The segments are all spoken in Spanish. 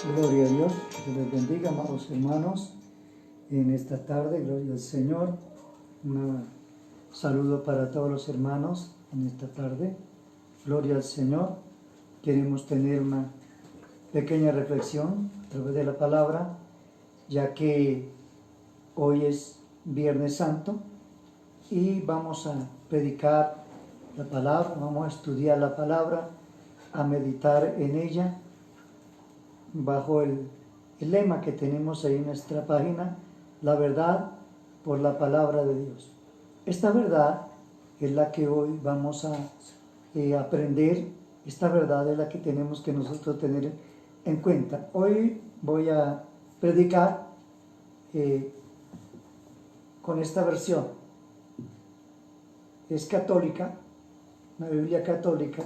Gloria a Dios, que les bendiga, amados hermanos, en esta tarde. Gloria al Señor. Un saludo para todos los hermanos en esta tarde. Gloria al Señor. Queremos tener una pequeña reflexión a través de la palabra, ya que hoy es Viernes Santo y vamos a predicar la palabra, vamos a estudiar la palabra, a meditar en ella, bajo el lema que tenemos ahí en nuestra página: la verdad por la palabra de Dios. Esta verdad es la que hoy vamos a aprender. Esta verdad es la que tenemos que nosotros tener en cuenta. Hoy voy a predicar con esta versión. Es católica, una Biblia católica.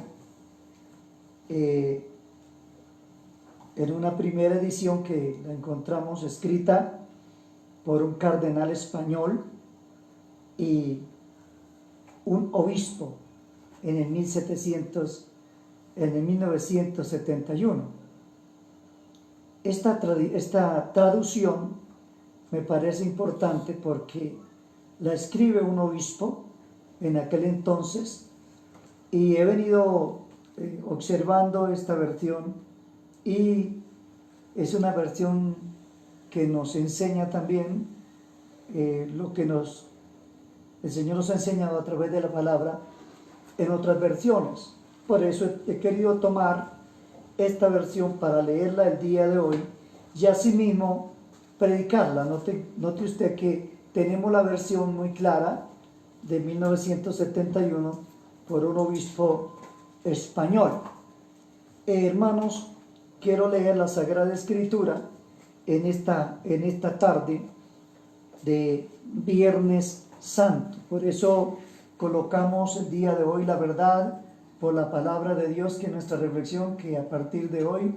En una primera edición que la encontramos escrita por un cardenal español y un obispo en el 1971. Esta traducción me parece importante porque la escribe un obispo en aquel entonces, y he venido observando esta versión, y es una versión que nos enseña también lo que el Señor nos ha enseñado a través de la palabra en otras versiones. Por eso he querido tomar esta versión para leerla el día de hoy y asimismo predicarla. Note usted que tenemos la versión muy clara de 1971 por un obispo español. Hermanos, quiero leer la Sagrada Escritura en esta tarde de Viernes Santo. Por eso colocamos el día de hoy la verdad por la palabra de Dios, que es nuestra reflexión que a partir de hoy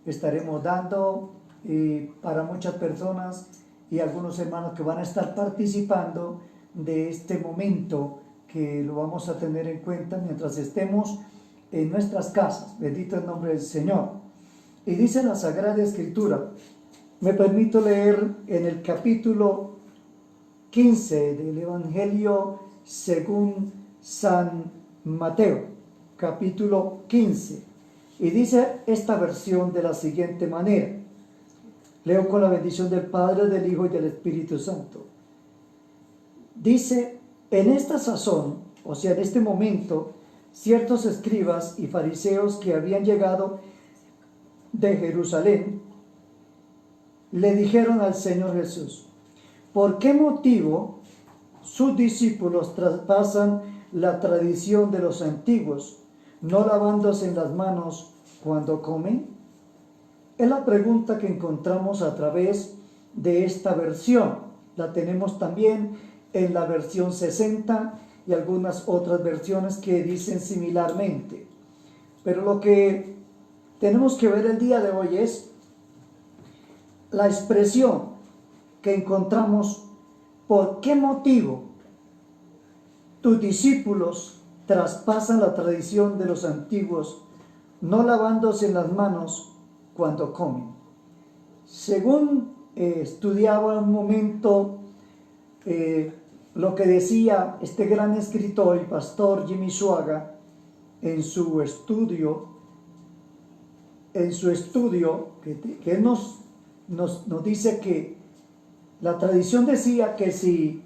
estaremos dando para muchas personas y algunos hermanos que van a estar participando de este momento, que lo vamos a tener en cuenta mientras estemos en nuestras casas. Bendito el nombre del Señor. Y dice la Sagrada Escritura, me permito leer en el capítulo 15 del Evangelio según San Mateo, capítulo 15, y dice esta versión de la siguiente manera. Leo con la bendición del Padre, del Hijo y del Espíritu Santo. Dice: en esta sazón, o sea, en este momento, ciertos escribas y fariseos que habían llegado de Jerusalén le dijeron al Señor Jesús: ¿por qué motivo sus discípulos traspasan la tradición de los antiguos, no lavándose en las manos cuando comen? Es la pregunta que encontramos a través de esta versión. La tenemos también en la versión 60 y algunas otras versiones que dicen similarmente. Pero lo que tenemos que ver el día de hoy es la expresión que encontramos: ¿por qué motivo tus discípulos traspasan la tradición de los antiguos, no lavándose las manos cuando comen? Según estudiaba un momento lo que decía este gran escritor y pastor Jimmy Swaggart en su estudio que él nos dice que la tradición decía que si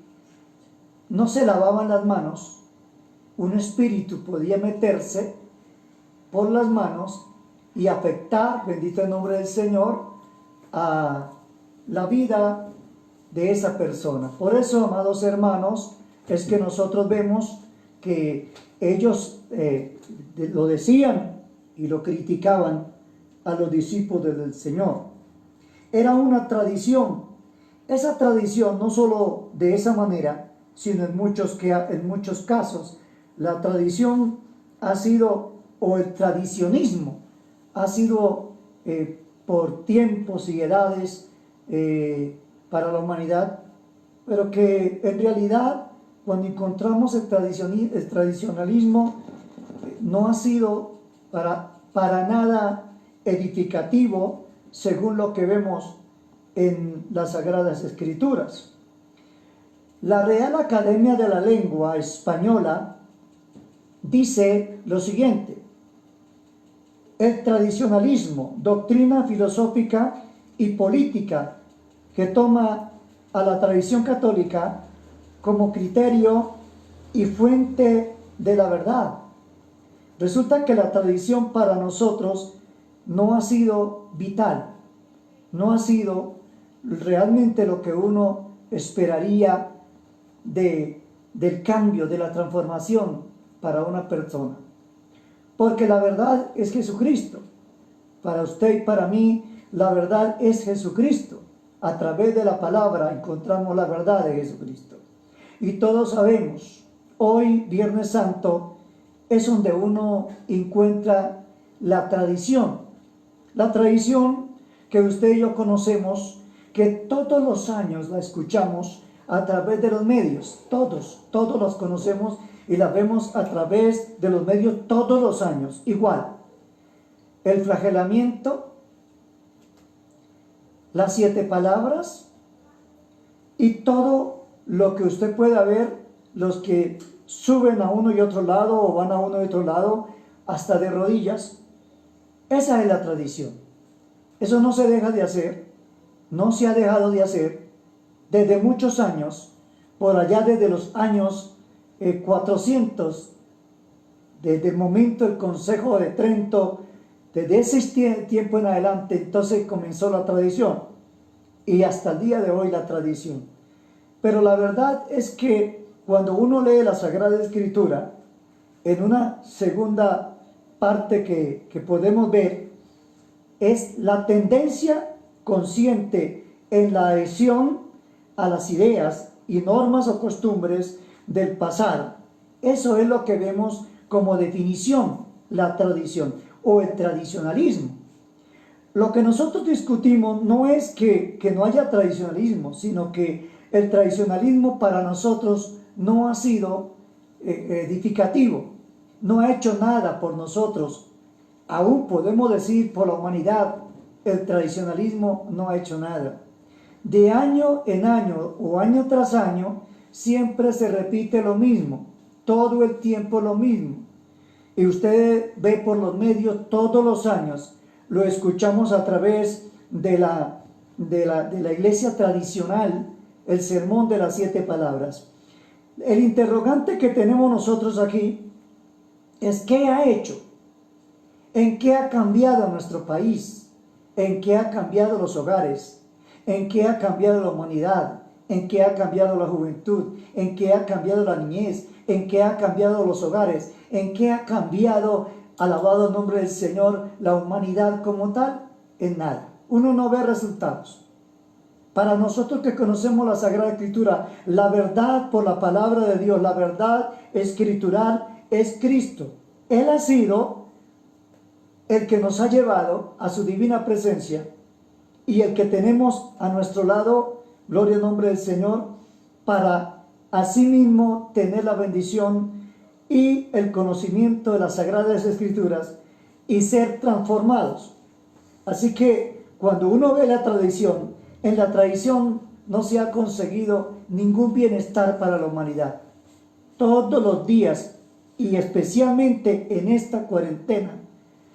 no se lavaban las manos, un espíritu podía meterse por las manos y afectar, bendito el nombre del Señor, a la vida de esa persona. Por eso, amados hermanos, es que nosotros vemos que ellos lo decían y lo criticaban a los discípulos del Señor. Era una tradición. Esa tradición, no solo de esa manera, sino en muchos casos, la tradición ha sido, o el tradicionismo, ha sido por tiempos y edades para la humanidad, pero que en realidad, cuando encontramos el tradicionalismo, no ha sido para nada edificativo según lo que vemos en las Sagradas Escrituras. La Real Academia de la Lengua Española dice lo siguiente: el tradicionalismo, doctrina filosófica y política que toma a la tradición católica como criterio y fuente de la verdad. Resulta que la tradición para nosotros no ha sido vital, no ha sido realmente lo que uno esperaría del cambio, de la transformación para una persona. Porque la verdad es Jesucristo. Para usted y para mí, la verdad es Jesucristo. A través de la palabra encontramos la verdad de Jesucristo. Y todos sabemos, hoy, Viernes Santo, es donde uno encuentra la tradición. La tradición que usted y yo conocemos, que todos los años la escuchamos a través de los medios. Todos los conocemos y la vemos a través de los medios todos los años. Igual, el flagelamiento, las 7 palabras y todo lo que usted pueda ver, los que suben a uno y otro lado o van a uno y otro lado, hasta de rodillas. Esa es la tradición. Eso no se deja de hacer, no se ha dejado de hacer desde muchos años, por allá desde los años 400, desde el momento del Consejo de Trento, desde ese tiempo en adelante, entonces comenzó la tradición, y hasta el día de hoy la tradición. Pero la verdad es que cuando uno lee la Sagrada Escritura, en una segunda parte que podemos ver, es la tendencia consciente en la adhesión a las ideas y normas o costumbres del pasado. Eso es lo que vemos como definición, la tradición o el tradicionalismo. Lo que nosotros discutimos no es que no haya tradicionalismo, sino que el tradicionalismo para nosotros no ha sido edificativo, no ha hecho nada por nosotros. Aún podemos decir por la humanidad, el tradicionalismo no ha hecho nada. De año en año o año tras año, siempre se repite lo mismo, todo el tiempo lo mismo. Y usted ve por los medios todos los años, lo escuchamos a través de la iglesia tradicional, el sermón de las 7 palabras. El interrogante que tenemos nosotros aquí es: ¿qué ha hecho? ¿En qué ha cambiado nuestro país? ¿En qué ha cambiado los hogares? ¿En qué ha cambiado la humanidad? ¿En qué ha cambiado la juventud? ¿En qué ha cambiado la niñez? ¿En qué ha cambiado los hogares? ¿En qué ha cambiado, alabado el nombre del Señor, la humanidad como tal? En nada. Uno no ve resultados. Para nosotros que conocemos la Sagrada Escritura, la verdad por la palabra de Dios, la verdad escritural es Cristo. Él ha sido el que nos ha llevado a su divina presencia y el que tenemos a nuestro lado, gloria al nombre del Señor, para asimismo tener la bendición y el conocimiento de las Sagradas Escrituras y ser transformados. Así que cuando uno ve la tradición, en la tradición no se ha conseguido ningún bienestar para la humanidad. Todos los días, y especialmente en esta cuarentena,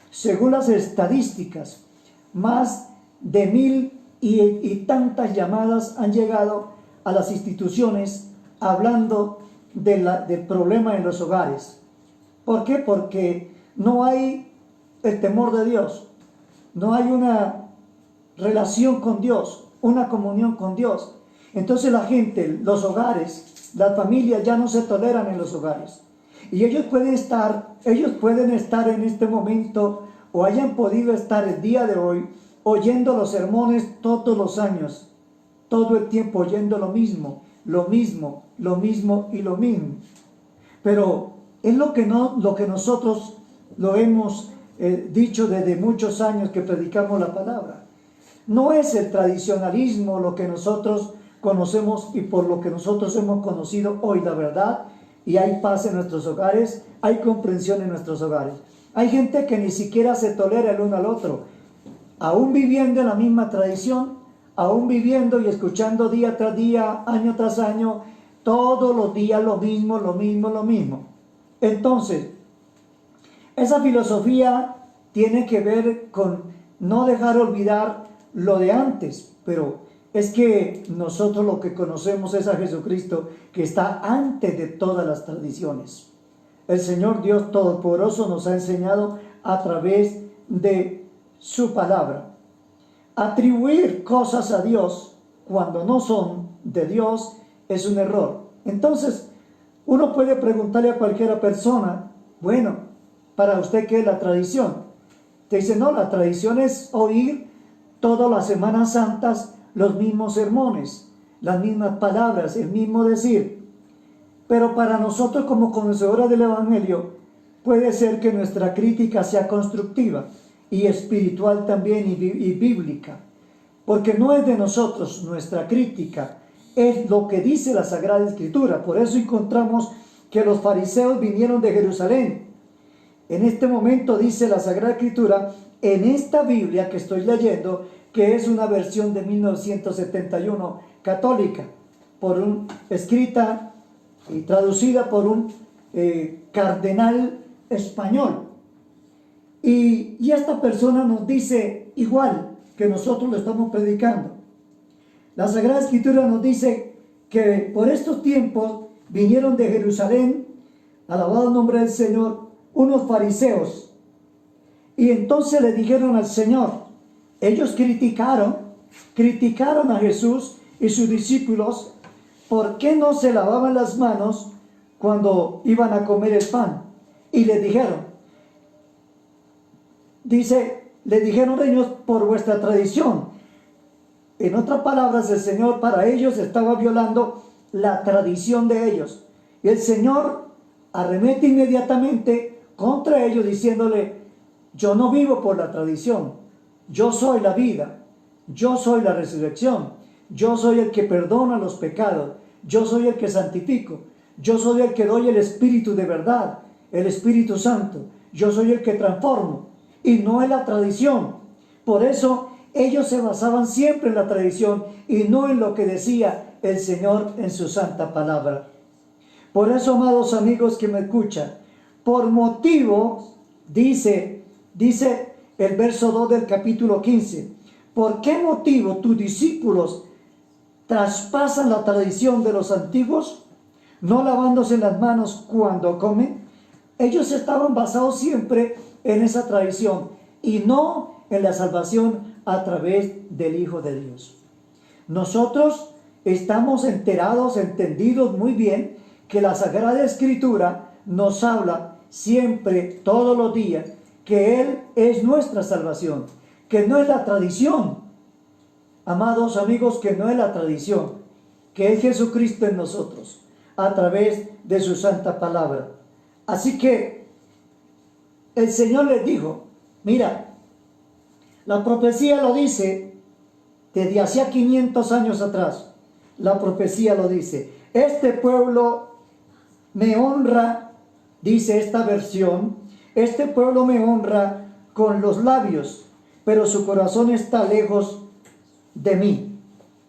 según las estadísticas, más de 1000 y tantas llamadas han llegado a las instituciones hablando del problema en los hogares. ¿Por qué? Porque no hay el temor de Dios, no hay una relación con Dios, una comunión con Dios. Entonces la gente, los hogares, las familias ya no se toleran en los hogares. Y ellos pueden estar en este momento, o hayan podido estar el día de hoy, oyendo los sermones todos los años, todo el tiempo oyendo lo mismo y lo mismo. Pero es lo que nosotros lo hemos dicho desde muchos años que predicamos la palabra. No es el tradicionalismo lo que nosotros conocemos y por lo que nosotros hemos conocido hoy la verdad, y hay paz en nuestros hogares, hay comprensión en nuestros hogares. Hay gente que ni siquiera se tolera el uno al otro. aún viviendo en la misma tradición, aún viviendo y escuchando día tras día, año tras año, todos los días lo mismo, lo mismo, lo mismo. Entonces, esa filosofía tiene que ver con no dejar olvidar lo de antes, pero es que nosotros lo que conocemos es a Jesucristo, que está antes de todas las tradiciones. El Señor Dios Todopoderoso nos ha enseñado a través de su palabra. Atribuir cosas a Dios cuando no son de Dios es un error. Entonces, uno puede preguntarle a cualquier persona, bueno, para usted, ¿qué es la tradición? Te dice, no, la tradición es oír todas las Semanas Santas los mismos sermones, las mismas palabras, el mismo decir. Pero para nosotros como conocedores del Evangelio, puede ser que nuestra crítica sea constructiva y espiritual también y bíblica. Porque no es de nosotros nuestra crítica, es lo que dice la Sagrada Escritura. Por eso encontramos que los fariseos vinieron de Jerusalén. En este momento dice la Sagrada Escritura, en esta Biblia que estoy leyendo, que es una versión de 1971 católica, escrita y traducida por un cardenal español. Y esta persona nos dice igual que nosotros lo estamos predicando. La Sagrada Escritura nos dice que por estos tiempos vinieron de Jerusalén, alabado el nombre del Señor, unos fariseos. Y entonces le dijeron al Señor, ellos criticaron a Jesús y sus discípulos, ¿por qué no se lavaban las manos cuando iban a comer el pan? Y le dijeron, le dijeron ellos, por vuestra tradición. En otras palabras, el Señor para ellos estaba violando la tradición de ellos. Y el Señor arremete inmediatamente contra ellos diciéndole, yo no vivo por la tradición, yo soy la vida, yo soy la resurrección, yo soy el que perdona los pecados, yo soy el que santifico, yo soy el que doy el Espíritu de verdad, el Espíritu Santo, yo soy el que transformo, y no es la tradición. Por eso ellos se basaban siempre en la tradición y no en lo que decía el Señor en su santa palabra. Por eso, amados amigos que me escuchan, por motivo, dice el verso 2 del capítulo 15, ¿por qué motivo tus discípulos traspasan la tradición de los antiguos, no lavándose las manos cuando comen? Ellos estaban basados siempre en esa tradición y no en la salvación a través del Hijo de Dios. Nosotros estamos enterados, entendidos muy bien que la Sagrada Escritura nos habla siempre, todos los días, que Él es nuestra salvación, que no es la tradición. Amados amigos, que no es la tradición, que es Jesucristo en nosotros, a través de su santa palabra. Así que el Señor les dijo, mira, la profecía lo dice desde hacía 500 años atrás. La profecía lo dice. Este pueblo me honra, dice esta versión, este pueblo me honra con los labios, pero su corazón está lejos de mí,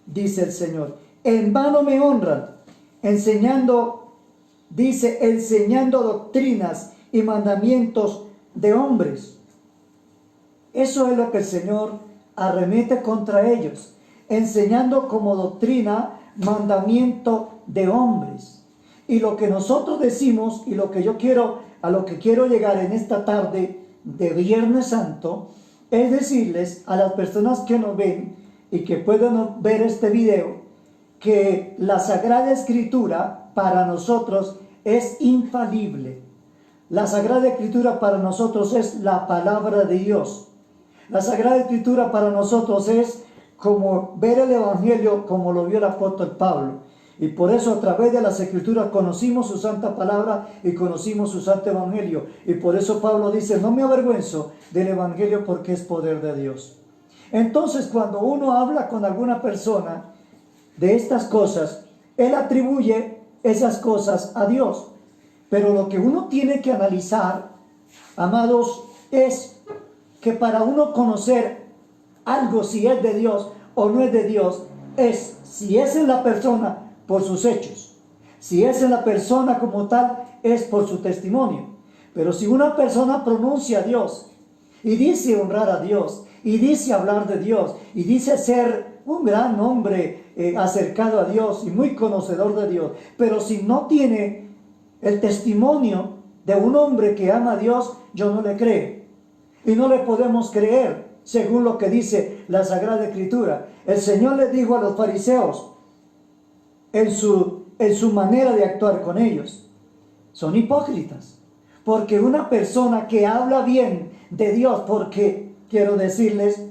dice el Señor. En vano me honran, enseñando doctrinas y mandamientos de hombres. Eso es lo que el Señor arremete contra ellos, enseñando como doctrina mandamiento de hombres. Y lo que nosotros decimos y a lo que quiero llegar en esta tarde de Viernes Santo, es decirles a las personas que nos ven y que puedan ver este video, que la Sagrada Escritura para nosotros es infalible. La Sagrada Escritura para nosotros es la palabra de Dios. La Sagrada Escritura para nosotros es como ver el Evangelio como lo vio el apóstol Pablo. Y por eso a través de las Escrituras conocimos su santa palabra y conocimos su santo Evangelio. Y por eso Pablo dice, no me avergüenzo del Evangelio porque es poder de Dios. Entonces, cuando uno habla con alguna persona de estas cosas, él atribuye esas cosas a Dios. Pero lo que uno tiene que analizar, amados, es que para uno conocer algo si es de Dios o no es de Dios, es si es en la persona por sus hechos. Si es en la persona como tal, es por su testimonio. Pero si una persona pronuncia a Dios y dice honrar a Dios, y dice hablar de Dios, y dice ser un gran hombre acercado a Dios y muy conocedor de Dios, pero si no tiene el testimonio de un hombre que ama a Dios, yo no le creo. Y no le podemos creer, según lo que dice la Sagrada Escritura. El Señor les dijo a los fariseos, en su manera de actuar con ellos, son hipócritas. Porque una persona que habla bien de Dios, porque quiero decirles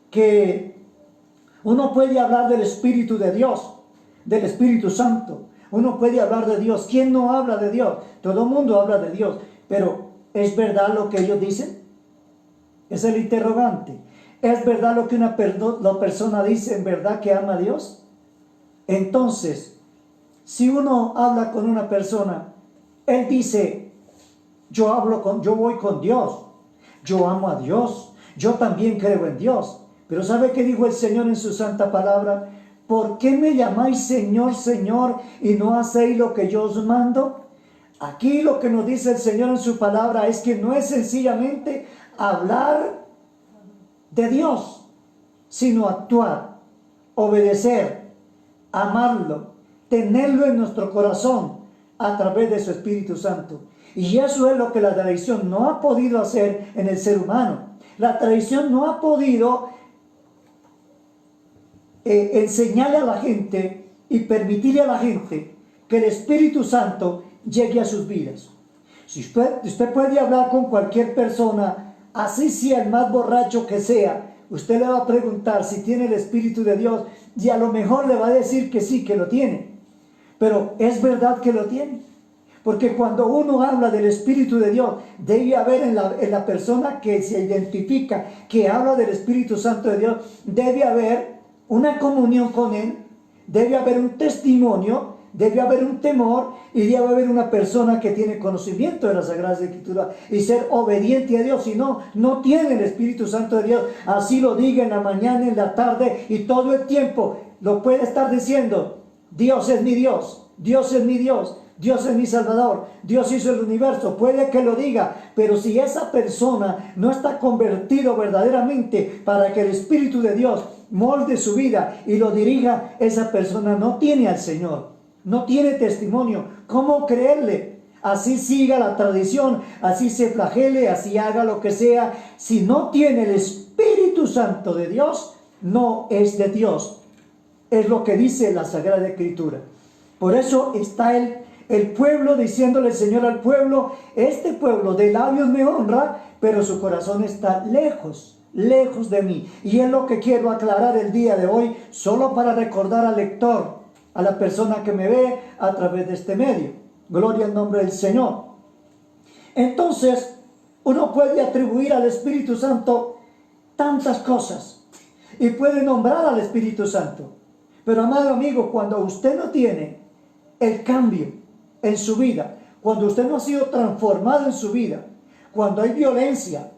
que uno puede hablar del Espíritu de Dios, del Espíritu Santo. Uno puede hablar de Dios. ¿Quién no habla de Dios? Todo el mundo habla de Dios. Pero ¿es verdad lo que ellos dicen? Es el interrogante. ¿Es verdad lo que la persona dice en verdad que ama a Dios? Entonces, si uno habla con una persona, él dice, yo voy con Dios, yo amo a Dios, yo también creo en Dios. Pero ¿sabe qué dijo el Señor en su santa palabra? ¿Por qué me llamáis Señor, Señor, y no hacéis lo que yo os mando? Aquí lo que nos dice el Señor en su palabra es que no es sencillamente hablar de Dios, sino actuar, obedecer, amarlo, tenerlo en nuestro corazón a través de su Espíritu Santo. Y eso es lo que la tradición no ha podido hacer en el ser humano. La tradición no ha podido enseñarle a la gente y permitirle a la gente que el Espíritu Santo llegue a sus vidas. Si usted puede hablar con cualquier persona, así sea el más borracho que sea, usted le va a preguntar si tiene el Espíritu de Dios y a lo mejor le va a decir que sí, que lo tiene. Pero ¿es verdad que lo tiene? Porque cuando uno habla del Espíritu de Dios, debe haber en la persona que se identifica, que habla del Espíritu Santo de Dios, debe haber una comunión con Él, debe haber un testimonio, debe haber un temor y debe haber una persona que tiene conocimiento de la Sagrada Escritura y ser obediente a Dios. Si no, no tiene el Espíritu Santo de Dios. Así lo diga en la mañana, en la tarde y todo el tiempo lo puede estar diciendo. Dios es mi Dios, Dios es mi Dios, Dios es mi Salvador, Dios hizo el universo. Puede que lo diga, pero si esa persona no está convertido verdaderamente para que el Espíritu de Dios molde su vida y lo dirija, esa persona no tiene al Señor, no tiene testimonio. ¿Cómo creerle? Así siga la tradición, así se flagele, así haga lo que sea. Si no tiene el Espíritu Santo de Dios, no es de Dios. Es lo que dice la Sagrada Escritura. Por eso está el pueblo diciéndole el Señor al pueblo, este pueblo de labios me honra, pero su corazón está lejos de mí. Y es lo que quiero aclarar el día de hoy, solo para recordar al lector, a la persona que me ve a través de este medio. Gloria al nombre del Señor. Entonces, uno puede atribuir al Espíritu Santo tantas cosas y puede nombrar al Espíritu Santo. Pero amado amigo, cuando usted no tiene el cambio en su vida, cuando usted no ha sido transformado en su vida, cuando hay violencia,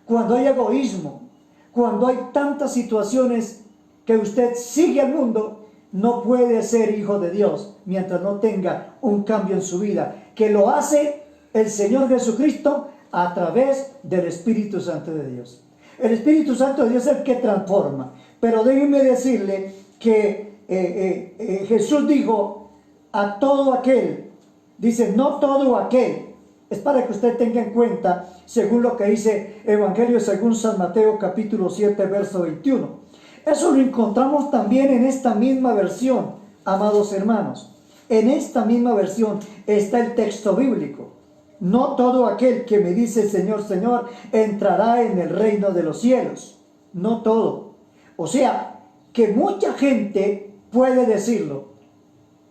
cuando hay egoísmo, cuando hay tantas situaciones que usted sigue al mundo, no puede ser hijo de Dios mientras no tenga un cambio en su vida, que lo hace el Señor Jesucristo a través del Espíritu Santo de Dios. El Espíritu Santo de Dios es el que transforma. Pero déjenme decirle que Jesús dijo a todo aquel, dice no todo aquel, es para que usted tenga en cuenta según lo que dice Evangelio según San Mateo capítulo 7 verso 21. Eso lo encontramos también en esta misma versión, amados hermanos. En esta misma versión está el texto bíblico. No todo aquel que me dice Señor, Señor, entrará en el reino de los cielos. No todo. O sea, que mucha gente puede decirlo.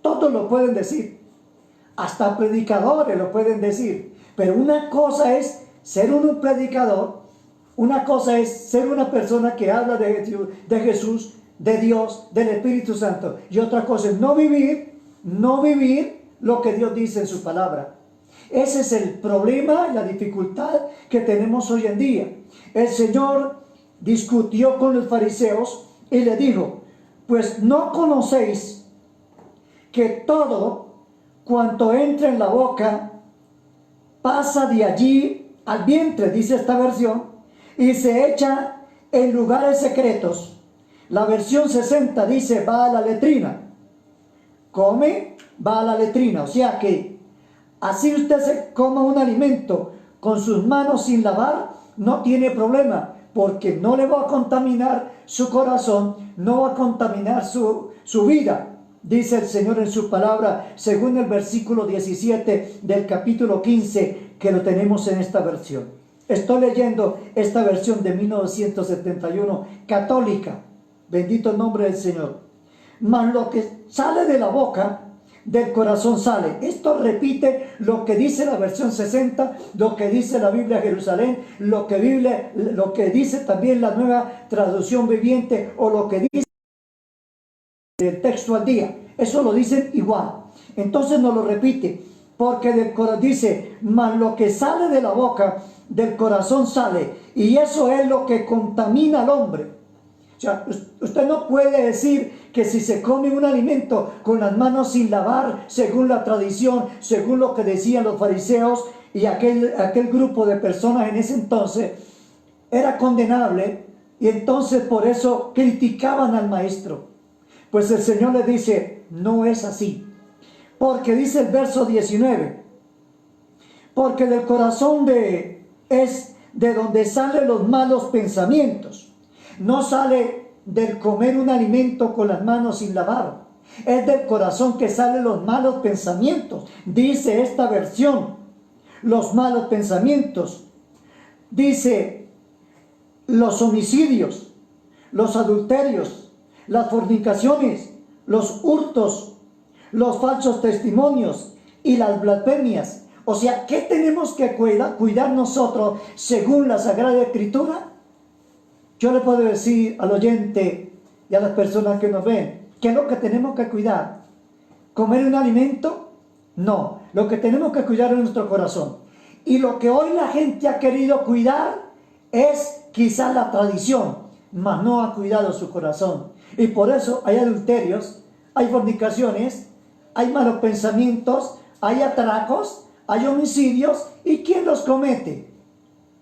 Todos lo pueden decir. Hasta predicadores lo pueden decir. Pero una cosa es ser un predicador. Una cosa es ser una persona que habla de Jesús, de Dios, del Espíritu Santo. Y otra cosa es no vivir lo que Dios dice en su palabra. Ese es el problema y la dificultad que tenemos hoy en día. El Señor discutió con los fariseos y le dijo: pues no conocéis que todo cuanto entra en la boca pasa de allí al vientre, dice esta versión, y se echa en lugares secretos. La versión 60 dice: va a la letrina. Come, va a la letrina. O sea que así usted se coma un alimento con sus manos sin lavar, no tiene problema, porque no le va a contaminar su corazón, no va a contaminar su vida. Dice el Señor en su palabra, según el versículo 17 del capítulo 15, que lo tenemos en esta versión. Estoy leyendo esta versión de 1971, católica. Bendito el nombre del Señor. Mas lo que sale de la boca, del corazón sale. Esto repite lo que dice la versión 60, lo que dice la Biblia Jerusalén, lo que dice también la Nueva Traducción Viviente, o lo que dice el texto al día. Eso lo dicen igual. Entonces no lo repite, porque del corazón dice: mas lo que sale de la boca, del corazón sale, y eso es lo que contamina al hombre. O sea, usted no puede decir que si se come un alimento con las manos sin lavar, según la tradición, según lo que decían los fariseos y aquel grupo de personas en ese entonces, era condenable, y entonces por eso criticaban al maestro. Pues el Señor le dice: no es así. Porque dice el verso 19: porque del corazón es de donde salen los malos pensamientos. No sale del comer un alimento con las manos sin lavar. Es del corazón que salen los malos pensamientos. Dice esta versión: los malos pensamientos. Dice: los homicidios, los adulterios, las fornicaciones, los hurtos, los falsos testimonios y las blasfemias. O sea, ¿qué tenemos que cuidar nosotros según la Sagrada Escritura? Yo le puedo decir al oyente y a las personas que nos ven, ¿qué es lo que tenemos que cuidar? ¿Comer un alimento? No, lo que tenemos que cuidar es nuestro corazón. Y lo que hoy la gente ha querido cuidar es quizás la tradición, mas no ha cuidado su corazón. Y por eso hay adulterios, hay fornicaciones, hay malos pensamientos, hay atracos, hay homicidios. ¿Y quién los comete?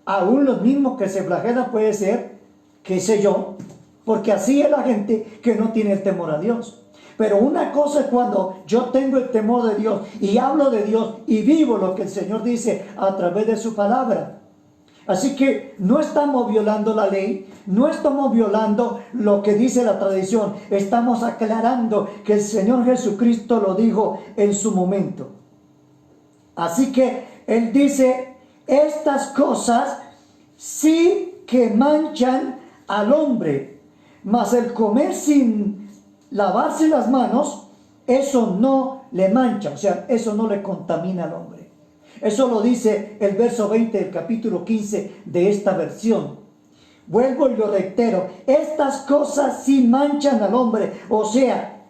Aún los mismos que se flagelan, puede ser, qué sé yo, porque así es la gente que no tiene el temor a Dios. Pero una cosa es cuando yo tengo el temor de Dios y hablo de Dios y vivo lo que el Señor dice a través de su palabra. Así que no estamos violando la ley, no estamos violando lo que dice la tradición, estamos aclarando que el Señor Jesucristo lo dijo en su momento. Así que Él dice: estas cosas sí que manchan al hombre, mas el comer sin lavarse las manos, eso no le mancha, o sea, eso no le contamina al hombre. Eso lo dice el verso 20 del capítulo 15 de esta versión. Vuelvo y lo reitero: estas cosas sí manchan al hombre. O sea,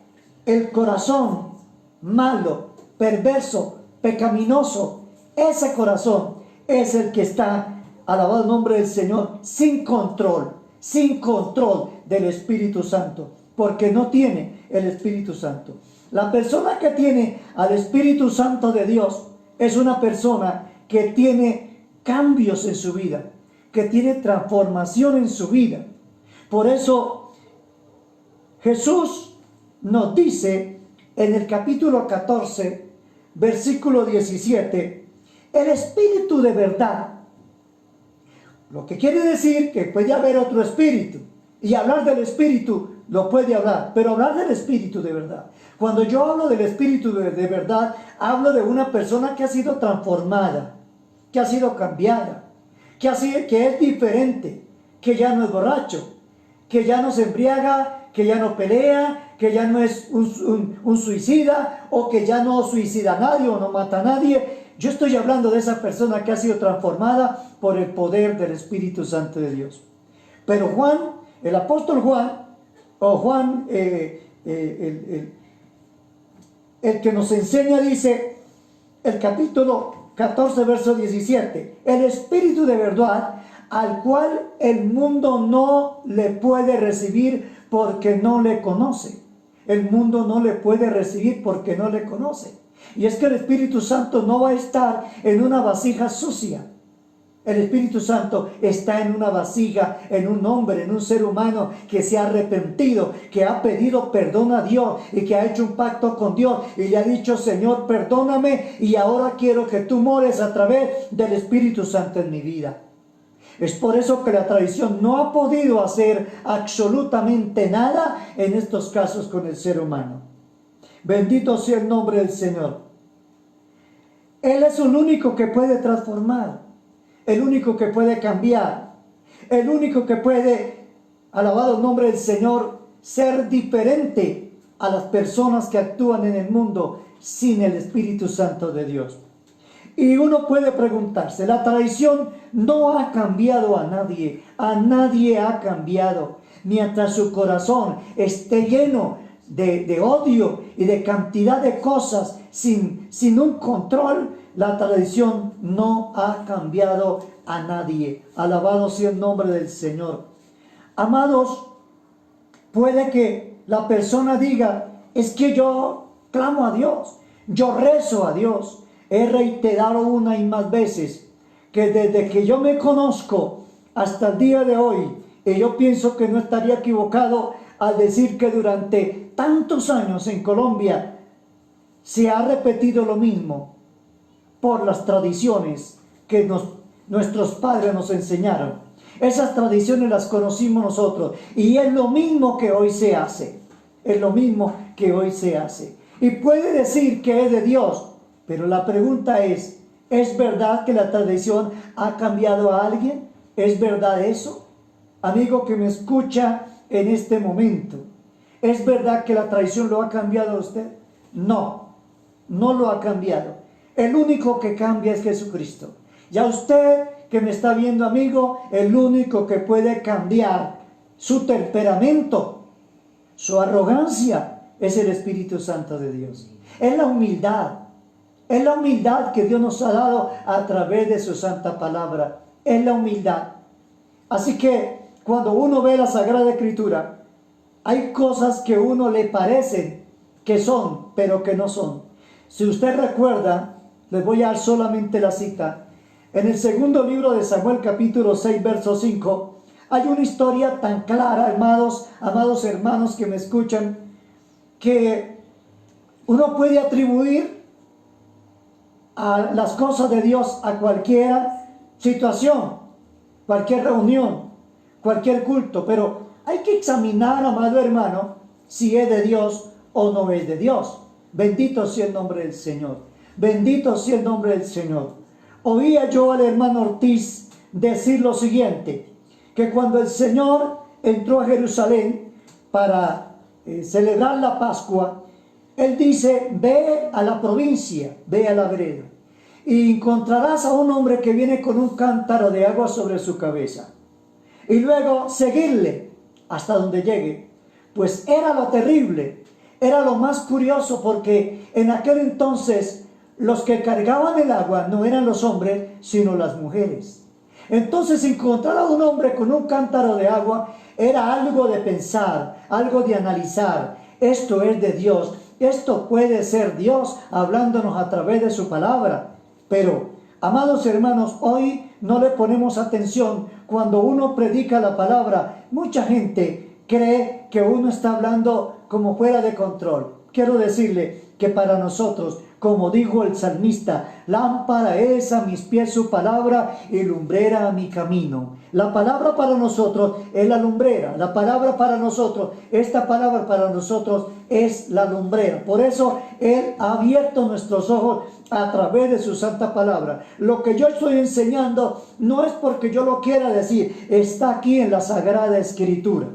el corazón malo, perverso, pecaminoso, ese corazón es el que está, alabado el nombre del Señor, sin control del Espíritu Santo, porque no tiene el Espíritu Santo. La persona que tiene al Espíritu Santo de Dios es una persona que tiene cambios en su vida, que tiene transformación en su vida. Por eso Jesús nos dice en el capítulo 14, versículo 17, el Espíritu de verdad. Lo que quiere decir que puede haber otro espíritu, y hablar del Espíritu lo puede hablar, pero hablar del Espíritu de verdad. Cuando yo hablo del Espíritu de verdad, hablo de una persona que ha sido transformada, que ha sido cambiada, que es diferente, que ya no es borracho, que ya no se embriaga, que ya no pelea, que ya no es un suicida, o que ya no suicida a nadie o no mata a nadie. Yo estoy hablando de esa persona que ha sido transformada por el poder del Espíritu Santo de Dios. Pero Juan, el apóstol Juan, o Juan, el que nos enseña, dice, el capítulo 14, verso 17, el Espíritu de verdad, al cual el mundo no le puede recibir porque no le conoce. El mundo no le puede recibir porque no le conoce. Y es que el Espíritu Santo no va a estar en una vasija sucia. El Espíritu Santo está en una vasija, en un hombre, en un ser humano que se ha arrepentido, que ha pedido perdón a Dios y que ha hecho un pacto con Dios y le ha dicho: Señor, perdóname y ahora quiero que tú mores a través del Espíritu Santo en mi vida. Es por eso que la tradición no ha podido hacer absolutamente nada en estos casos con el ser humano. Bendito sea el nombre del Señor. Él es el único que puede transformar, el único que puede cambiar, el único que puede, alabado el nombre del Señor, ser diferente a las personas que actúan en el mundo sin el Espíritu Santo de Dios. Y uno puede preguntarse, la tradición no ha cambiado a nadie ha cambiado. Mientras su corazón esté lleno de odio y de cantidad de cosas sin un control, la tradición no ha cambiado a nadie. Alabado sea el nombre del Señor. Amados, puede que la persona diga: es que yo clamo a Dios, yo rezo a Dios. He reiterado una y más veces que desde que yo me conozco hasta el día de hoy, y yo pienso que no estaría equivocado al decir que durante tantos años en Colombia se ha repetido lo mismo por las tradiciones que nuestros padres nos enseñaron. Esas tradiciones las conocimos nosotros y es lo mismo que hoy se hace. Es lo mismo que hoy se hace. Y puede decir que es de Dios, pero la pregunta ¿es verdad que la tradición ha cambiado a alguien? ¿Es verdad eso? Amigo que me escucha en este momento, ¿es verdad que la tradición lo ha cambiado a usted? No, no lo ha cambiado. El único que cambia es Jesucristo. Ya usted que me está viendo, amigo, el único que puede cambiar su temperamento, su arrogancia, es el Espíritu Santo de Dios. Es la humildad. Es la humildad que Dios nos ha dado a través de su santa palabra. Es la humildad. Así que cuando uno ve la Sagrada Escritura, hay cosas que a uno le parecen que son, pero que no son. Si usted recuerda, les voy a dar solamente la cita. En el segundo libro de Samuel, capítulo 6, verso 5, hay una historia tan clara, amados hermanos que me escuchan, que uno puede atribuir a las cosas de Dios a cualquier situación, cualquier reunión, cualquier culto, pero hay que examinar, amado hermano, si es de Dios o no es de Dios. Bendito sea el nombre del Señor. Bendito sea el nombre del Señor. Oía yo al hermano Ortiz decir lo siguiente, que cuando el Señor entró a Jerusalén para celebrar la Pascua, Él dice: ve a la provincia, ve a la vereda, y encontrarás a un hombre que viene con un cántaro de agua sobre su cabeza. Y luego seguirle hasta donde llegue. Pues era lo terrible, era lo más curioso, porque en aquel entonces los que cargaban el agua no eran los hombres, sino las mujeres. Entonces encontrar a un hombre con un cántaro de agua era algo de pensar, algo de analizar. Esto es de Dios. Esto puede ser Dios hablándonos a través de su palabra. Pero, amados hermanos, hoy no le ponemos atención cuando uno predica la palabra. Mucha gente cree que uno está hablando como fuera de control. Quiero decirle que para nosotros, como dijo el salmista, lámpara es a mis pies su palabra y lumbrera a mi camino. La palabra para nosotros es la lumbrera. La palabra para nosotros, esta palabra para nosotros es la lumbrera. Por eso Él ha abierto nuestros ojos a través de su santa palabra. Lo que yo estoy enseñando no es porque yo lo quiera decir, está aquí en la Sagrada Escritura.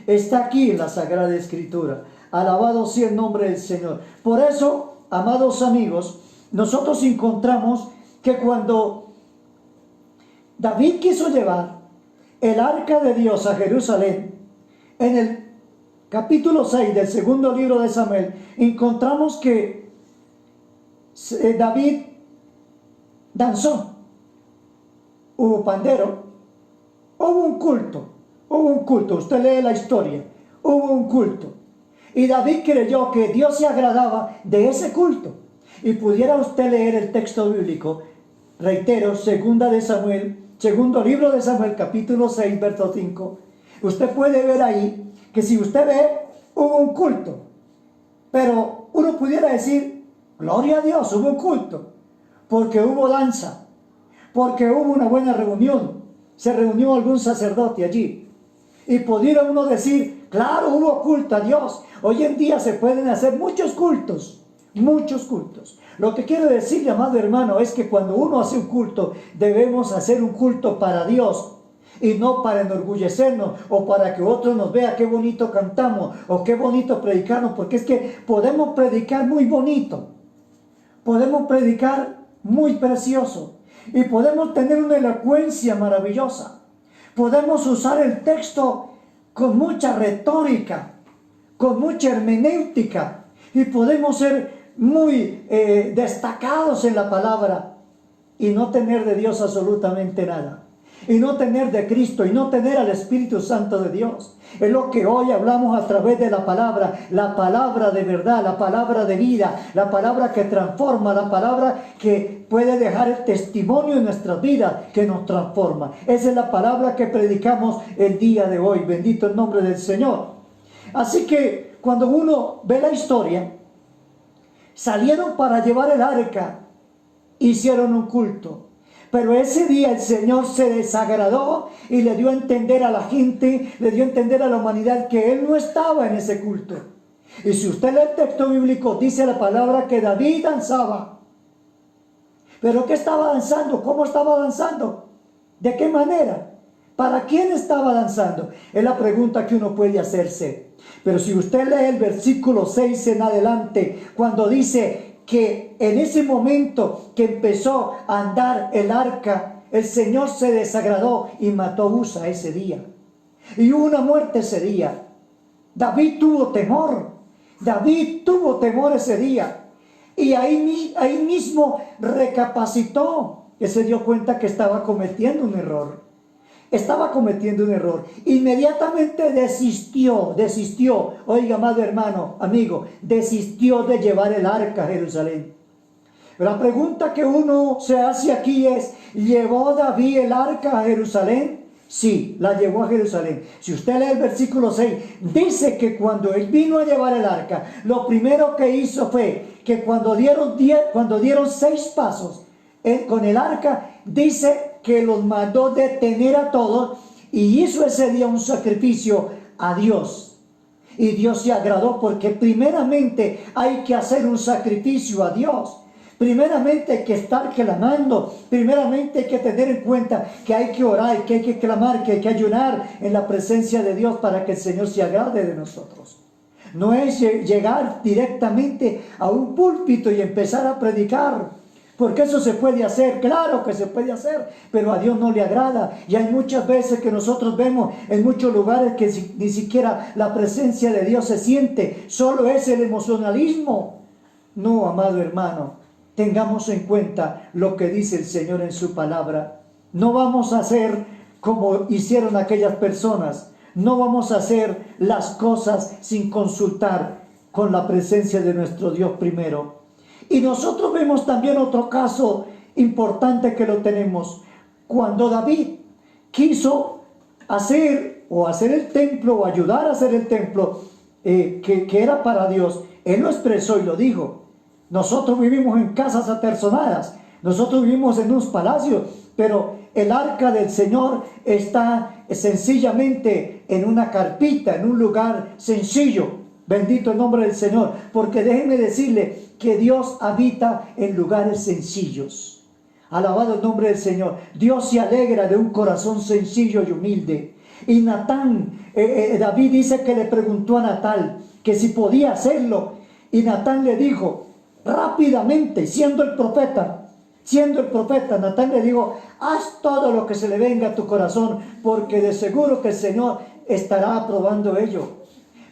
Está aquí en la Sagrada Escritura. Alabado sea el nombre del Señor. Por eso, amados amigos, nosotros encontramos que cuando David quiso llevar el arca de Dios a Jerusalén, en el capítulo 6 del segundo libro de Samuel, encontramos que David danzó, hubo pandero, hubo un culto, usted lee la historia, hubo un culto. Y David creyó que Dios se agradaba de ese culto. Y pudiera usted leer el texto bíblico, reitero, segundo libro de Samuel, capítulo 6, verso 5. Usted puede ver ahí que si usted ve, hubo un culto. Pero uno pudiera decir, gloria a Dios, hubo un culto. Porque hubo danza, porque hubo una buena reunión. Se reunió algún sacerdote allí. Y pudiera uno decir, claro, hubo culto a Dios. Hoy en día se pueden hacer muchos cultos. Muchos cultos. Lo que quiero decirle, amado hermano, es que cuando uno hace un culto, debemos hacer un culto para Dios y no para enorgullecernos o para que otros nos vean qué bonito cantamos o qué bonito predicamos, porque es que podemos predicar muy bonito, podemos predicar muy precioso y podemos tener una elocuencia maravillosa, podemos usar el texto con mucha retórica, con mucha hermenéutica y podemos ser muy destacados en la palabra y no tener de Dios absolutamente nada, y no tener de Cristo y no tener al Espíritu Santo de Dios. Es lo que hoy hablamos a través de la palabra de verdad, la palabra de vida, la palabra que transforma, la palabra que puede dejar el testimonio en nuestras vidas, que nos transforma. Esa es la palabra que predicamos el día de hoy. Bendito el nombre del Señor. Así que cuando uno ve la historia, salieron para llevar el arca, hicieron un culto. Pero ese día el Señor se desagradó y le dio a entender a la gente, le dio a entender a la humanidad que Él no estaba en ese culto. Y si usted lee el texto bíblico, dice la palabra que David danzaba. ¿Pero qué estaba danzando? ¿Cómo estaba danzando? ¿De qué manera? ¿Para quién estaba danzando? Es la pregunta que uno puede hacerse. Pero si usted lee el versículo 6 en adelante, cuando dice que en ese momento que empezó a andar el arca, el Señor se desagradó y mató a Usa ese día. Y hubo una muerte ese día. David tuvo temor. David tuvo temor ese día. Y ahí mismo recapacitó, que se dio cuenta que estaba cometiendo un error. Estaba cometiendo un error. Inmediatamente desistió. Oiga, amado hermano, amigo, desistió de llevar el arca a Jerusalén. La pregunta que uno se hace aquí es, ¿llevó David el arca a Jerusalén? Sí, la llevó a Jerusalén. Si usted lee el versículo 6, dice que cuando él vino a llevar el arca, lo primero que hizo fue que cuando dieron 6 pasos con el arca, dice que los mandó detener a todos y hizo ese día un sacrificio a Dios. Y Dios se agradó porque primeramente hay que hacer un sacrificio a Dios. Primeramente hay que estar clamando, primeramente hay que tener en cuenta que hay que orar, que hay que clamar, que hay que ayunar en la presencia de Dios para que el Señor se agrade de nosotros. No es llegar directamente a un púlpito y empezar a predicar. Porque eso se puede hacer, claro que se puede hacer, pero a Dios no le agrada. Y hay muchas veces que nosotros vemos en muchos lugares que ni siquiera la presencia de Dios se siente, solo es el emocionalismo. No, amado hermano, tengamos en cuenta lo que dice el Señor en su palabra. No vamos a hacer como hicieron aquellas personas, no vamos a hacer las cosas sin consultar con la presencia de nuestro Dios primero. Y nosotros vemos también otro caso importante que lo tenemos. Cuando David quiso hacer el templo o ayudar a hacer el templo que era para Dios, él lo expresó y lo dijo. Nosotros vivimos en casas aterzonadas, nosotros vivimos en unos palacios, pero el arca del Señor está sencillamente en una carpita, en un lugar sencillo. Bendito el nombre del Señor, porque déjeme decirle que Dios habita en lugares sencillos. Alabado el nombre del Señor. Dios se alegra de un corazón sencillo y humilde. Y David dice que le preguntó a Natán que si podía hacerlo. Y Natán le dijo rápidamente, siendo el profeta, Natán le dijo, haz todo lo que se le venga a tu corazón, porque de seguro que el Señor estará aprobando ello.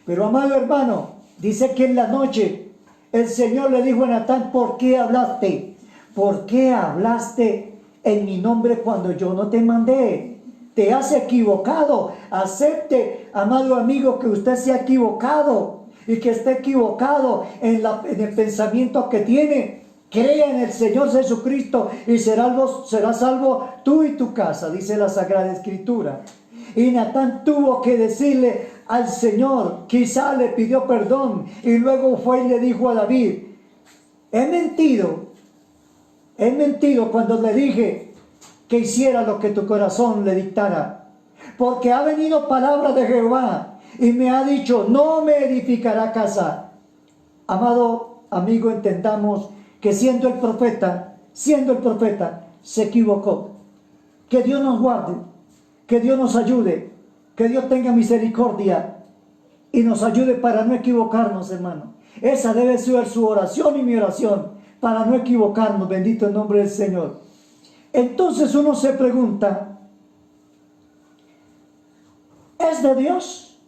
Pero amado hermano, dice que en la noche el Señor le dijo a Natán, ¿por qué hablaste? ¿Por qué hablaste en mi nombre cuando yo no te mandé? te has equivocado. Acepte, amado amigo, que usted se ha equivocado y que está equivocado en el pensamiento que tiene. Crea en el Señor Jesucristo y serás salvo tú y tu casa, dice la Sagrada Escritura. Y Natán tuvo que decirle al Señor, quizá le pidió perdón y luego fue y le dijo a David, he mentido cuando le dije que hiciera lo que tu corazón le dictara, porque ha venido palabra de Jehová y me ha dicho, no me edificará casa. Amado amigo, entendamos que siendo el profeta, se equivocó. Que Dios nos guarde, que Dios nos ayude, que Dios tenga misericordia y nos ayude para no equivocarnos, hermano. Esa debe ser su oración y mi oración, para no equivocarnos, bendito el nombre del Señor. Entonces uno se pregunta, ¿es de Dios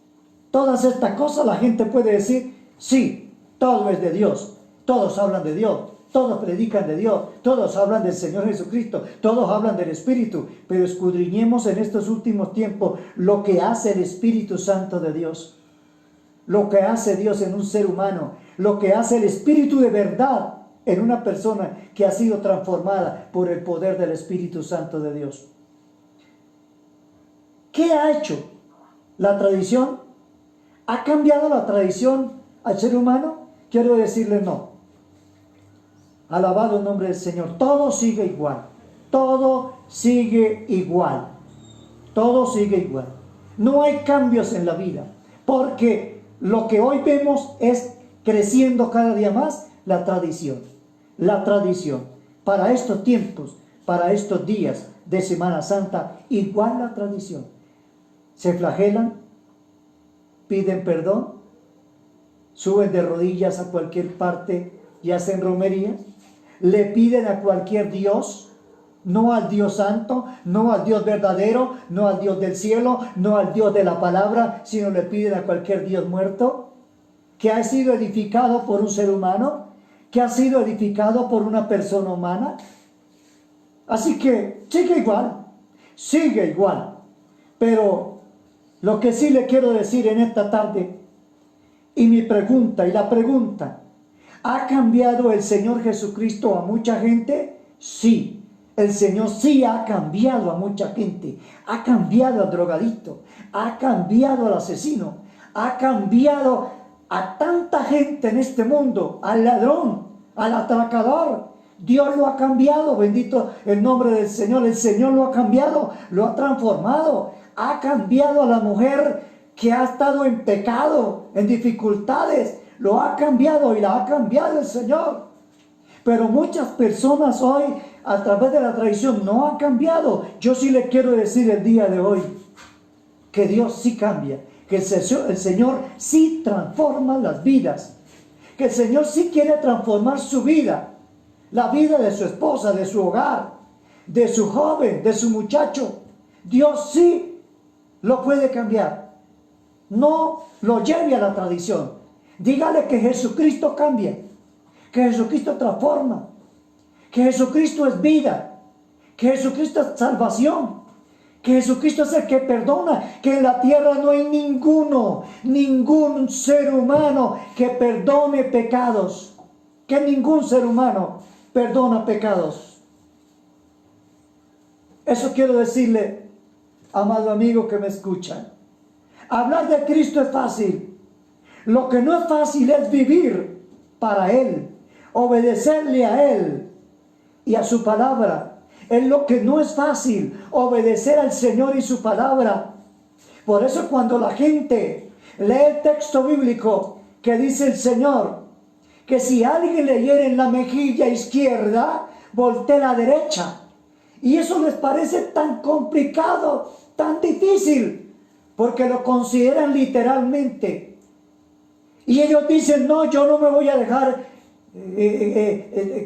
todas estas cosas? La gente puede decir, sí, todo es de Dios, todos hablan de Dios, todos predican de Dios, todos hablan del Señor Jesucristo, todos hablan del Espíritu, pero escudriñemos en estos últimos tiempos lo que hace el Espíritu Santo de Dios, lo que hace Dios en un ser humano, lo que hace el Espíritu de verdad en una persona que ha sido transformada por el poder del Espíritu Santo de Dios. ¿Qué ha hecho la tradición? ¿Ha cambiado la tradición al ser humano? Quiero decirle no. Alabado el nombre del Señor. Todo sigue igual. Todo sigue igual. Todo sigue igual. No hay cambios en la vida. Porque lo que hoy vemos es creciendo cada día más la tradición. La tradición. Para estos tiempos, para estos días de Semana Santa, igual la tradición. Se flagelan, piden perdón, suben de rodillas a cualquier parte y hacen romerías, le piden a cualquier Dios, no al Dios santo, no al Dios verdadero, no al Dios del cielo, no al Dios de la palabra, sino le piden a cualquier Dios muerto, que ha sido edificado por un ser humano, que ha sido edificado por una persona humana. Así que sigue igual, pero lo que sí le quiero decir en esta tarde, y la pregunta, ¿ha cambiado el Señor Jesucristo a mucha gente? Sí, el Señor sí ha cambiado a mucha gente. Ha cambiado al drogadicto, ha cambiado al asesino, ha cambiado a tanta gente en este mundo, al ladrón, al atracador. Dios lo ha cambiado, bendito el nombre del Señor. El Señor lo ha cambiado, lo ha transformado. Ha cambiado a la mujer que ha estado en pecado, en dificultades. Lo ha cambiado y la ha cambiado el Señor. Pero muchas personas hoy, a través de la tradición, no han cambiado. Yo sí le quiero decir el día de hoy que Dios sí cambia, que el Señor sí transforma las vidas, que el Señor sí quiere transformar su vida, la vida de su esposa, de su hogar, de su joven, de su muchacho. Dios sí lo puede cambiar. No lo lleve a la tradición. Dígale que Jesucristo cambia, que Jesucristo transforma, que Jesucristo es vida, que Jesucristo es salvación, que Jesucristo es el que perdona, que en la tierra no hay ningún ser humano que perdone pecados, que ningún ser humano perdona pecados. Eso quiero decirle, amado amigo que me escucha. Hablar de Cristo es fácil. Lo que no es fácil es vivir para Él, obedecerle a Él y a su palabra. Es lo que no es fácil, obedecer al Señor y su palabra. Por eso cuando la gente lee el texto bíblico que dice el Señor, que si alguien le hiere en la mejilla izquierda, voltee la derecha. Y eso les parece tan complicado, tan difícil, porque lo consideran literalmente. Y ellos dicen, no, yo no me voy a dejar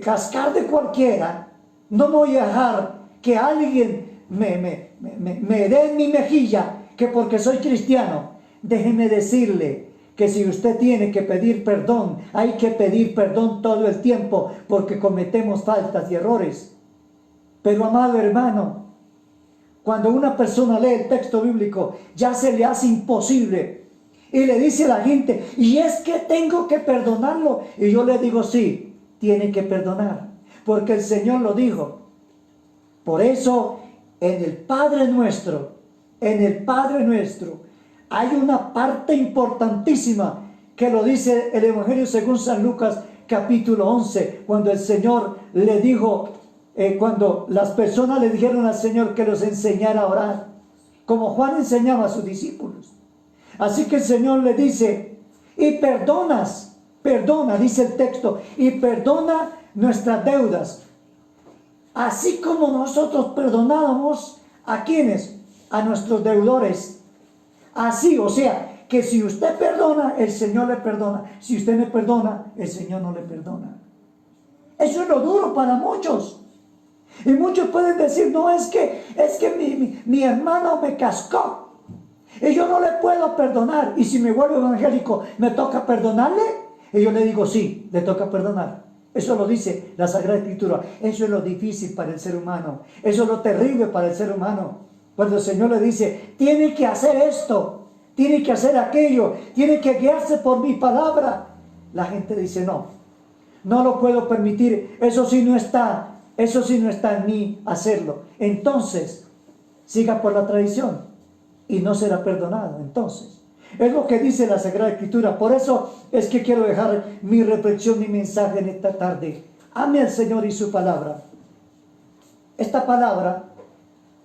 cascar de cualquiera. No me voy a dejar que alguien me dé en mi mejilla, que porque soy cristiano. Déjeme decirle que si usted tiene que pedir perdón, hay que pedir perdón todo el tiempo, porque cometemos faltas y errores. Pero amado hermano, Cuando una persona lee el texto bíblico, ya se le hace imposible. Y le dice a la gente, y es que tengo que perdonarlo. Y yo le digo, sí, tiene que perdonar. Porque el Señor lo dijo. Por eso, en el Padre Nuestro, hay una parte importantísima que lo dice el Evangelio según San Lucas, capítulo 11, cuando el Señor le dijo, cuando las personas le dijeron al Señor que los enseñara a orar, como Juan enseñaba a sus discípulos. Así que el Señor le dice, y perdona, dice el texto, y perdona nuestras deudas, así como nosotros perdonábamos a quienes, a nuestros deudores. Así, o sea, que si usted perdona, el Señor le perdona. Si usted no perdona, el Señor no le perdona. Eso es lo duro para muchos. Y muchos pueden decir, no, es que mi hermano me cascó y yo no le puedo perdonar. Y si me vuelvo evangélico, ¿me toca perdonarle? Y yo le digo, sí, le toca perdonar. Eso lo dice la Sagrada Escritura. Eso es lo difícil para el ser humano. Eso es lo terrible para el ser humano. Cuando el Señor le dice, tiene que hacer esto, tiene que hacer aquello, tiene que guiarse por mi palabra. La gente dice, no lo puedo permitir. Eso sí no está en mí hacerlo. Entonces, siga por la tradición y no será perdonado. Entonces, es lo que dice la Sagrada Escritura. Por eso es que quiero dejar mi reflexión, mi mensaje en esta tarde. Ame al Señor y su palabra. Esta palabra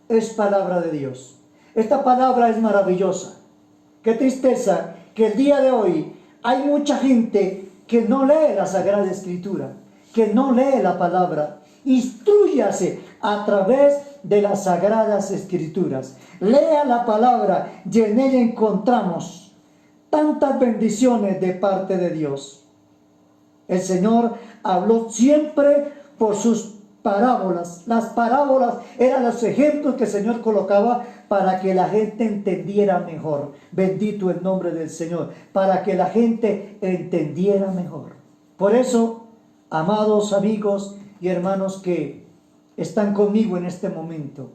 es palabra de Dios. Esta palabra es maravillosa. Qué tristeza que el día de hoy hay mucha gente que no lee la Sagrada Escritura, que no lee la palabra. Instrúyase a través de las Sagradas Escrituras. Lea la palabra y en ella encontramos tantas bendiciones de parte de Dios. El Señor habló siempre por sus parábolas. Las parábolas eran los ejemplos que el Señor colocaba para que la gente entendiera mejor. Bendito el nombre del Señor. Para que la gente entendiera mejor. Por eso, amados amigos y hermanos que están conmigo en este momento,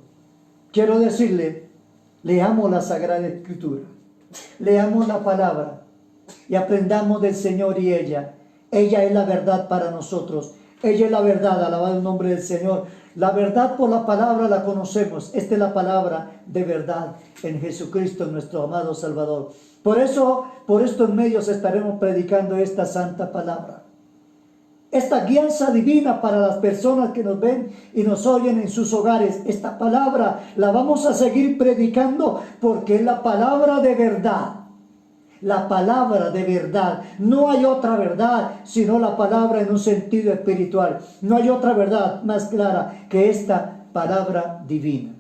quiero decirle, leamos la Sagrada Escritura, leamos la palabra y aprendamos del Señor y ella es la verdad para nosotros, ella es la verdad, alabado el nombre del Señor. La verdad por la palabra la conocemos, esta es la palabra de verdad en Jesucristo nuestro amado Salvador. Por eso, por estos medios estaremos predicando esta santa palabra. Esta guianza divina para las personas que nos ven y nos oyen en sus hogares. Esta palabra la vamos a seguir predicando porque es la palabra de verdad. La palabra de verdad. No hay otra verdad sino la palabra en un sentido espiritual. No hay otra verdad más clara que esta palabra divina.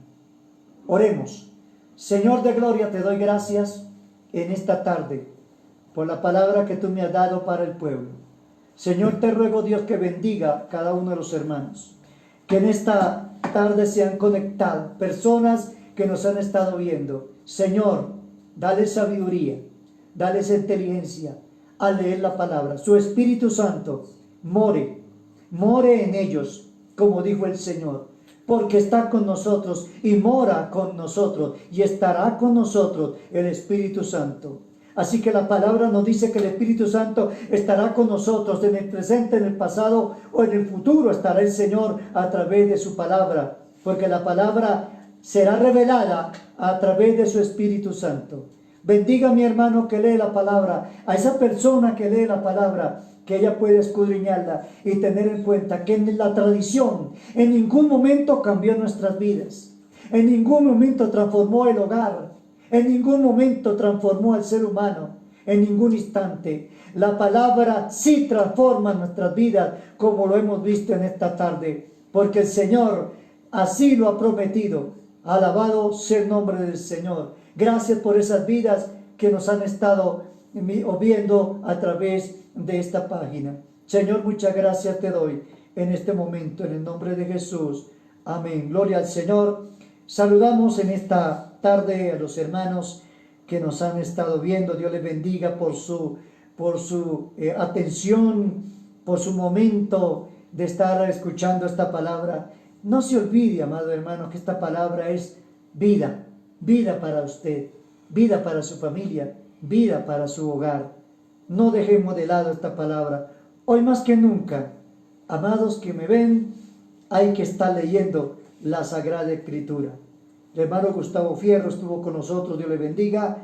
Oremos. Señor de gloria, te doy gracias en esta tarde por la palabra que tú me has dado para el pueblo. Señor, te ruego, Dios, que bendiga a cada uno de los hermanos, que en esta tarde se han conectado, personas que nos han estado viendo. Señor, dale sabiduría, dale inteligencia al leer la palabra. Su Espíritu Santo more en ellos, como dijo el Señor, porque está con nosotros y mora con nosotros y estará con nosotros el Espíritu Santo. Así que la palabra nos dice que el Espíritu Santo estará con nosotros en el presente, en el pasado o en el futuro. Estará el Señor a través de su palabra, porque la palabra será revelada a través de su Espíritu Santo. Bendiga a mi hermano que lee la palabra, a esa persona que lee la palabra, que ella puede escudriñarla y tener en cuenta que en la tradición en ningún momento cambió nuestras vidas, en ningún momento transformó el hogar, en ningún momento transformó al ser humano, en ningún instante. La palabra sí transforma nuestras vidas, como lo hemos visto en esta tarde, porque el Señor así lo ha prometido. Alabado sea el nombre del Señor. Gracias por esas vidas que nos han estado viendo a través de esta página. Señor, muchas gracias te doy en este momento, en el nombre de Jesús. Amén. Gloria al Señor. Saludamos en esta tarde a los hermanos que nos han estado viendo. Dios les bendiga por su atención, por su momento de estar escuchando esta palabra. No se olvide, amado hermano, que esta palabra es vida, vida para usted, vida para su familia, vida para su hogar. No dejemos de lado esta palabra. Hoy más que nunca, amados que me ven, hay que estar leyendo la Sagrada Escritura. El hermano Gustavo Fierro estuvo con nosotros, Dios le bendiga.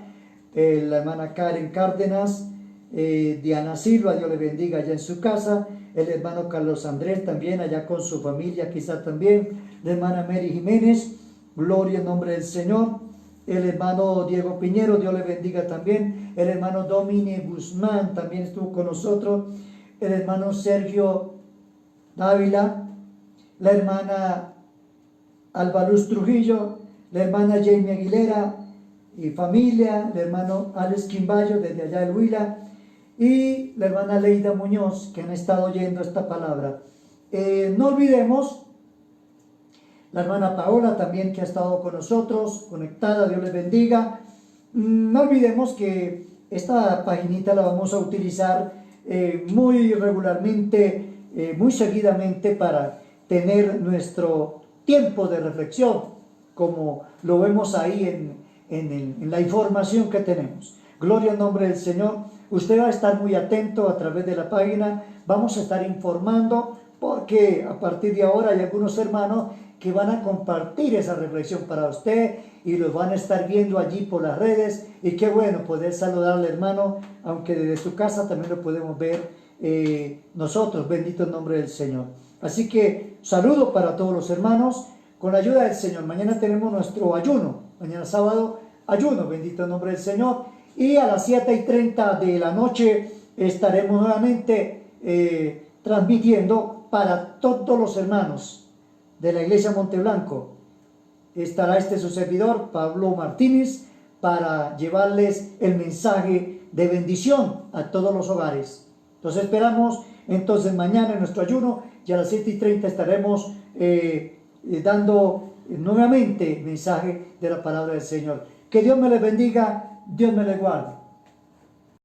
La hermana Karen Cárdenas, Diana Silva, Dios le bendiga allá en su casa. El hermano Carlos Andrés también allá con su familia, quizá también. La hermana Mary Jiménez, gloria en nombre del Señor. El hermano Diego Piñero, Dios le bendiga también. El hermano Domini Guzmán también estuvo con nosotros. El hermano Sergio Dávila, la hermana Albaluz Trujillo, la hermana Jamie Aguilera y familia, el hermano Alex Quimbayo desde allá del Huila y la hermana Leida Muñoz, que han estado oyendo esta palabra. No olvidemos la hermana Paola también, que ha estado con nosotros, conectada, Dios les bendiga. No olvidemos que esta paginita la vamos a utilizar muy regularmente, muy seguidamente, para tener nuestro tiempo de reflexión, como lo vemos ahí en la información que tenemos. Gloria al nombre del Señor. Usted va a estar muy atento a través de la página. Vamos a estar informando, porque a partir de ahora hay algunos hermanos que van a compartir esa reflexión para usted y los van a estar viendo allí por las redes. Y qué bueno poder saludar al hermano, aunque desde su casa también lo podemos ver nosotros. Bendito el nombre del Señor. Así que saludo para todos los hermanos con la ayuda del Señor. Mañana tenemos nuestro ayuno, mañana sábado ayuno, bendito el nombre del Señor. Y a las 7:30 de la noche estaremos nuevamente transmitiendo para todos los hermanos de la iglesia Monteblanco. Estará su servidor, Pablo Martínez, para llevarles el mensaje de bendición a todos los hogares. Entonces esperamos mañana en nuestro ayuno, y a las 7:30 estaremos dando nuevamente mensaje de la palabra del Señor. Que Dios me les bendiga, Dios me les guarde.